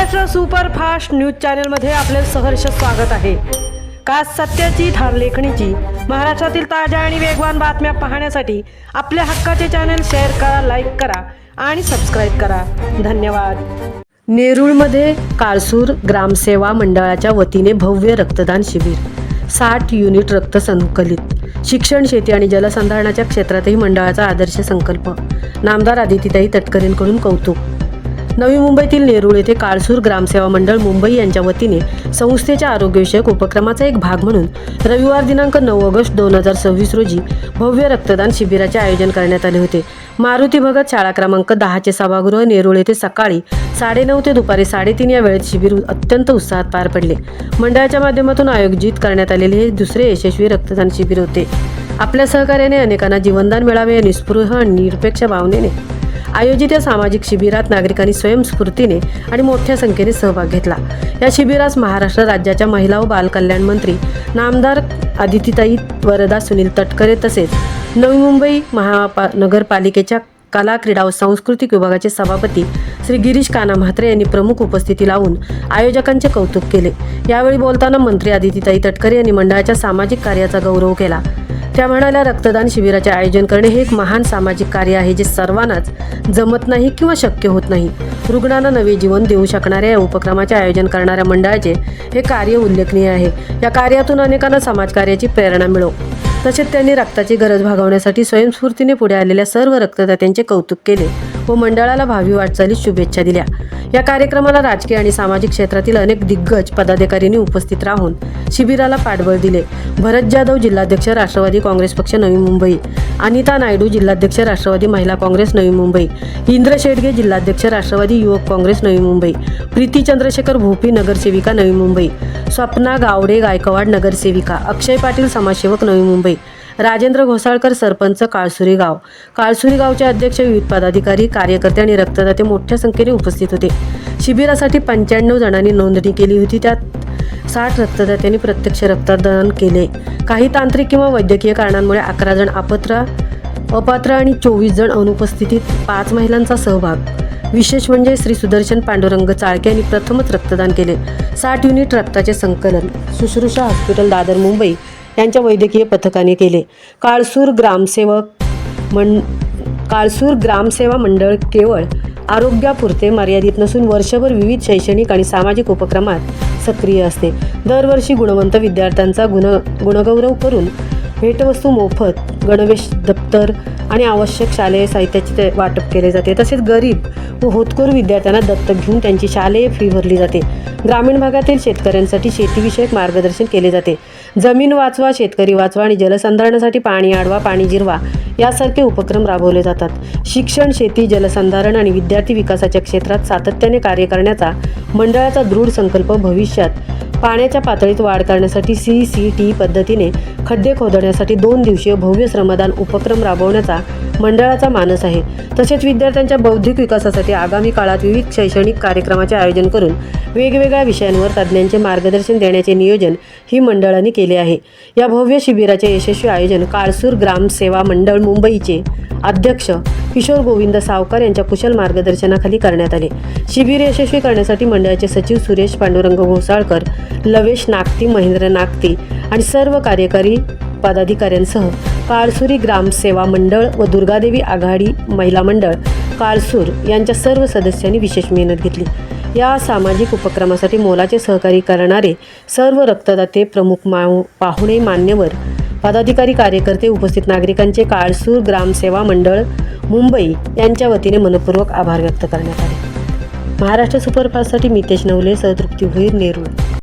Maharashtra superfast news चॅनलमध्ये आपले सहर्ष स्वागत आहे। खास सत्याची ठार लेखणीची महाराष्ट्रातील ताज्या आणि वेगवान बातम्या पाहण्यासाठी आपल्या हक्काचे चॅनल शेअर करा, लाईक करा आणि सबस्क्राईब करा। धन्यवाद। नेरूळमध्ये काळसूर ग्रामसेवा मंडळाच्या वतीने भव्य रक्तदान शिबिर, 60 युनिट रक्त संकलित। शिक्षण, शेती आणि जलसंधारणाच्या क्षेत्रातही मंडळाचा आदर्श संकल्प। नामदार आदितीताई तटकरेंकडून कौतुक। नवी मुंबईतील नेरूळ येथे काळसूर ग्रामसेवा मंडळ मुंबई यांच्या वतीने संस्थेच्या आरोग्यविषयक उपक्रमाचा एक भाग म्हणून रविवार दिनांक 9 ऑगस्ट 2026 रोजी भव्य रक्तदान शिबिराचे आयोजन करण्यात आले होते। मारुती भगत शाळा क्रमांक 10चे सभागृह नेरूळ येथे सकाळी 9:30 ते दुपारी 3:30 या वेळेत शिबिर अत्यंत उत्साहात पार पडले। मंडळाच्या माध्यमातून आयोजित करण्यात आलेले हे दुसरे यशस्वी रक्तदान शिबिर होते। आपल्या सहकार्याने अनेकांना जीवनदान मिळावे या निस्पृह आणि निरपेक्ष भावनेने आयोजित या सामाजिक शिबिरात नागरिकांनी स्वयंस्फूर्तीने आणि मोठ्या संख्येने सहभाग घेतला। या शिबिरास महाराष्ट्र राज्याच्या महिला व बाल कल्याण मंत्री नामदार आदितीताई वरदा सुनील तटकरे तसेच नवी मुंबई महानगरपालिकेच्या कला, क्रीडा व सांस्कृतिक विभागाचे सभापती श्री गिरीश काना म्हात्रे यांनी प्रमुख उपस्थिती लावून आयोजकांचे कौतुक केले। यावेळी बोलताना मंत्री आदितीताई तटकरे यांनी मंडळाच्या सामाजिक कार्याचा गौरव केला। त्या म्हणाल्या, रक्तदान शिबिराचे आयोजन करणे हे एक महान सामाजिक कार्य आहे जे सर्वांनाच जमत नाही किंवा शक्य होत नाही। रुग्णांना नवे जीवन देऊ शकणाऱ्या या उपक्रमाचे आयोजन करणाऱ्या मंडळाचे हे कार्य उल्लेखनीय आहे। या कार्यातून अनेकांना समाजकार्याची प्रेरणा मिळो। तसेच त्यांनी रक्ताची गरज भागवण्यासाठी स्वयंस्फूर्तीने पुढे आलेल्या सर्व रक्तदात्यांचे कौतुक केले व मंडळाला भावी वाटचालीत शुभेच्छा दिल्या। या कार्यक्रमाला राजकीय आणि सामाजिक क्षेत्रातील अनेक दिग्गज पदाधिकाऱ्यांनी उपस्थित राहून शिबिराला पाठबळ दिले। भरत जाधव, जिल्हाध्यक्ष राष्ट्रवादी काँग्रेस पक्ष नवी मुंबई, अनिता नायडू, जिल्हाध्यक्ष राष्ट्रवादी महिला काँग्रेस नवी मुंबई, इंद्र शेडगे, जिल्हाध्यक्ष राष्ट्रवादी युवक काँग्रेस नवी मुंबई, प्रीती चंद्रशेखर भोपी, नगरसेविका नवी मुंबई, स्वप्ना गावडे गायकवाड, नगरसेविका, अक्षय पाटील, समाजसेवक नवी मुंबई, राजेंद्र घोसाळकर, सरपंच काळसुरी गाव, काळसुरी गावचे अध्यक्ष, विविध पदाधिकारी, कार्यकर्ते आणि रक्तदाते मोठ्या संख्येने उपस्थित होते। शिबिरासाठी 95 जणांनी नोंदणी केली होती, त्यात 60 रक्तदात्यांनी प्रत्यक्ष रक्तदान केले। काही तांत्रिक किंवा वैद्यकीय कारणांमुळे 11 जण अपात्र आणि 24 जण अनुपस्थितीत 5 महिलांचा सहभाग। विशेष म्हणजे श्री सुदर्शन पांडुरंग चाळके यांनी प्रथमच रक्तदान केले। 60 युनिट रक्ताचे संकलन शुश्रूषा हॉस्पिटल दादर मुंबई यांच्या वैद्यकीय पथकाने केले। काळसूर ग्रामसेवा मंडळ केवळ आरोग्यापुरते मर्यादित नसून वर्षभर विविध शैक्षणिक आणि सामाजिक उपक्रमात सक्रिय असते। दरवर्षी गुणवंत विद्यार्थ्यांचा गुणगौरव करून भेटवस्तू, मोफत गणवेश, दप्तर आणि आवश्यक शालेय साहित्याचे वाटप केले जाते। तसेच गरीब व होतकरू विद्यार्थ्यांना दत्तक घेऊन त्यांची शालेय फी भरली जाते। ग्रामीण भागातील शेतकऱ्यांसाठी शेतीविषयक मार्गदर्शन केले जाते। जमीन वाचवा, शेतकरी वाचवा आणि जलसंधारणासाठी पाणी अडवा, पाणी जिरवा यासारखे उपक्रम राबवले जातात। शिक्षण, शेती, जलसंधारण आणि विद्यार्थी विकासाच्या क्षेत्रात सातत्याने कार्य करण्याचा मंडळाचा दृढ संकल्प भविष्यात पाण्याच्या पातळीत वाढ करण्यासाठी CCT पद्धतीने खड्डे खोदण्यासाठी 2 दिवसीय भव्य श्रमदान उपक्रम राबवण्याचा मंडळाचा मानस आहे। तसेच विद्यार्थ्यांच्या बौद्धिक विकासासाठी आगामी काळात विविध शैक्षणिक कार्यक्रमाचे आयोजन करून वेगवेगळ्या विषयांवर तज्ज्ञांचे मार्गदर्शन देण्याचे नियोजन ही मंडळाने केले आहे। या भव्य शिबिराचे यशस्वी आयोजन काळसूर ग्रामसेवा मंडळ मुंबईचे अध्यक्ष किशोर गोविंद सावकार यांच्या कुशल मार्गदर्शनाखाली करण्यात आले। शिबिर यशस्वी करण्यासाठी मंडळाचे सचिव सुरेश पांडुरंग घोसाळकर, लवेश नागती, महेंद्र नागती आणि सर्व कार्यकारी पदाधिकाऱ्यांसह काळसुरी ग्रामसेवा मंडळ व दुर्गादेवी आघाडी महिला मंडळ काळसूर यांच्या सर्व सदस्यांनी विशेष मेहनत घेतली। या सामाजिक उपक्रमासाठी मोलाचे सहकार्य करणारे सर्व रक्तदाते, प्रमुख पाहुणे, मान्यवर, पदाधिकारी, कार्यकर्ते, उपस्थित नागरिकांचे काळसूर ग्रामसेवा मंडळ मुंबई यांच्या वतीने मनपूर्वक आभार व्यक्त करण्यात आले। महाराष्ट्र सुपरफास्टसाठी मितेश नवले सह तृप्ती भोईर, नेरूळ।